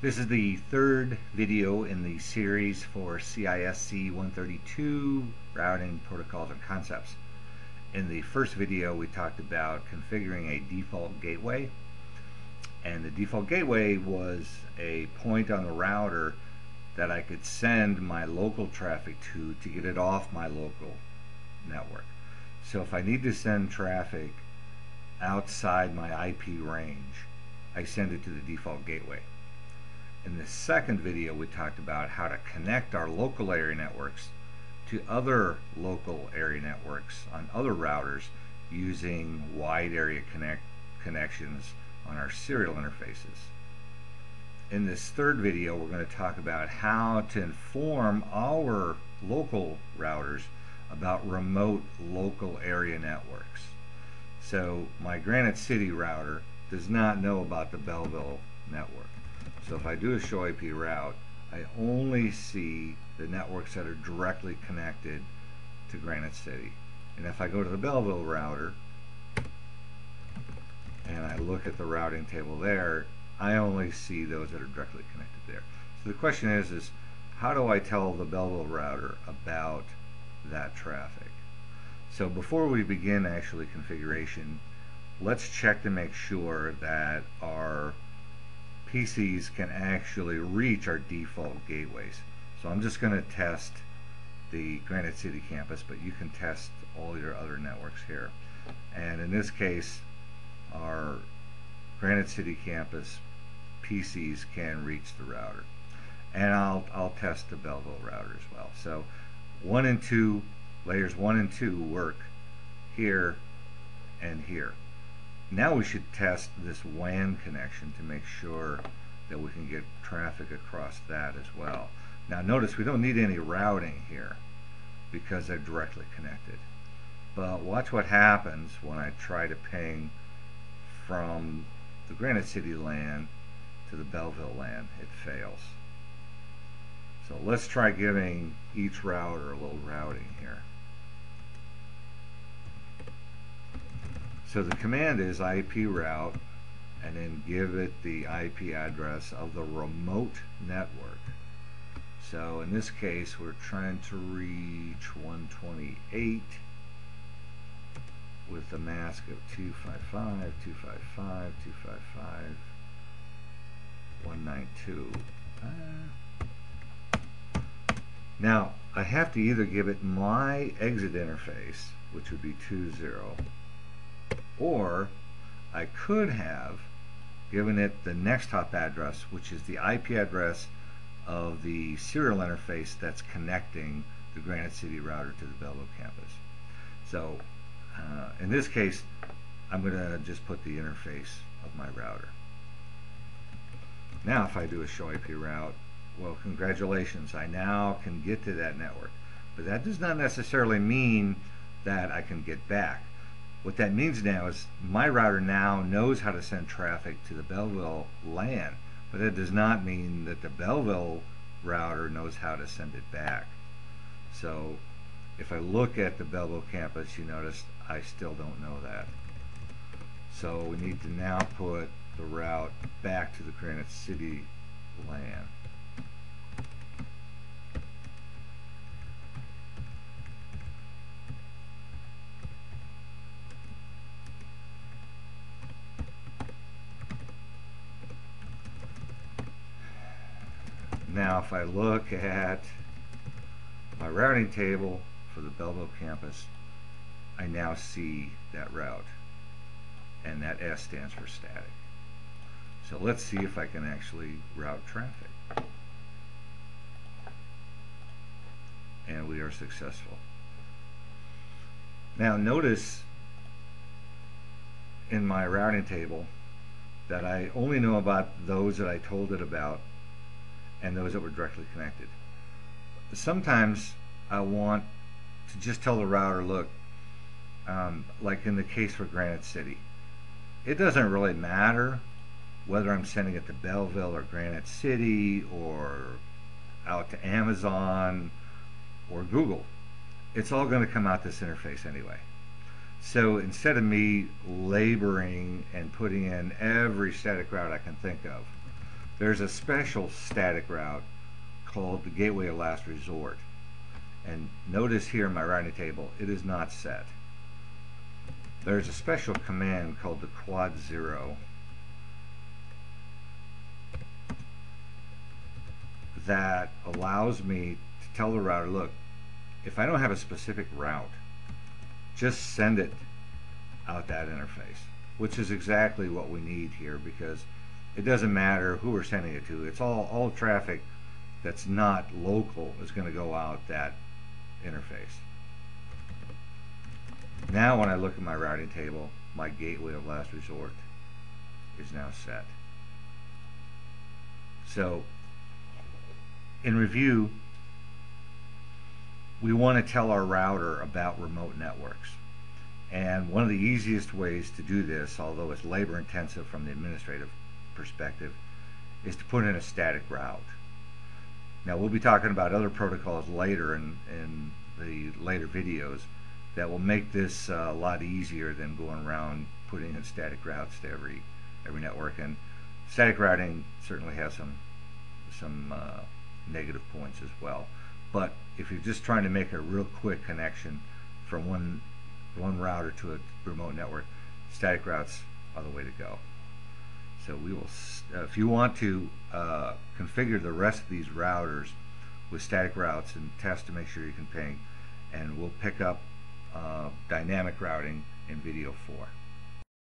This is the third video in the series for CISC 132 Routing Protocols and Concepts. In the first video we talked about configuring a default gateway, and the default gateway was a point on the router that I could send my local traffic to get it off my local network. So if I need to send traffic outside my IP range, I send it to the default gateway. In the second video, we talked about how to connect our local area networks to other local area networks on other routers using wide area connections on our serial interfaces. In this third video, we're going to talk about how to inform our local routers about remote local area networks. So my Granite City router does not know about the Belleville network. So if I do a show IP route, I only see the networks that are directly connected to Granite City. And if I go to the Belleville router and I look at the routing table there, I only see those that are directly connected there. So the question is how do I tell the Belleville router about that traffic? So before we begin actually configuration, let's check to make sure that our PCs can actually reach our default gateways. So I'm just going to test the Granite City campus, but you can test all your other networks here. And in this case, our Granite City campus PCs can reach the router. And I'll test the Belleville router as well. So layers 1 and 2 work here and here. Now we should test this WAN connection to make sure that we can get traffic across that as well. Now notice we don't need any routing here because they're directly connected. But watch what happens when I try to ping from the Granite City LAN to the Belleville LAN. It fails. So let's try giving each router a little routing here. So the command is IP route and then give it the IP address of the remote network. So in this case we're trying to reach 128 with a mask of 255, 255, 255, 192. Now I have to either give it my exit interface, which would be 20, or I could have given it the next hop address, which is the IP address of the serial interface that's connecting the Granite City router to the Belleville campus. So in this case, I'm going to just put the interface of my router. Now if I do a show IP route, well, congratulations, I now can get to that network. But that does not necessarily mean that I can get back. What that means now is my router now knows how to send traffic to the Belleville LAN, but it does not mean that the Belleville router knows how to send it back. So if I look at the Belleville campus, you notice I still don't know that. So we need to now put the route back to the Granite City LAN. Now if I look at my routing table for the Belleville campus, I now see that route, and that S stands for static. So let's see if I can actually route traffic. And we are successful. Now notice in my routing table that I only know about those that I told it about and those that were directly connected. Sometimes I want to just tell the router, look, like in the case for Granite City, it doesn't really matter whether I'm sending it to Belleville or Granite City or out to Amazon or Google. It's all going to come out this interface anyway. So instead of me laboring and putting in every static route I can think of, There's a special static route called the gateway of last resort. And notice here in my routing table, it is not set. There's a special command called the quad 0 that allows me to tell the router, look, if I don't have a specific route, just send it out that interface, which is exactly what we need here, because it doesn't matter who we're sending it to. It's all traffic that's not local is going to go out that interface. Now when I look at my routing table, my gateway of last resort is now set. So in review, we want to tell our router about remote networks. And one of the easiest ways to do this, although it's labor intensive from the administrative perspective, is to put in a static route. Now we'll be talking about other protocols later in the later videos that will make this a lot easier than going around putting in static routes to every network. And static routing certainly has some negative points as well. But if you're just trying to make a real quick connection from one router to a remote network, static routes are the way to go. So we will, if you want to configure the rest of these routers with static routes and test to make sure you can ping, and we'll pick up dynamic routing in video 4.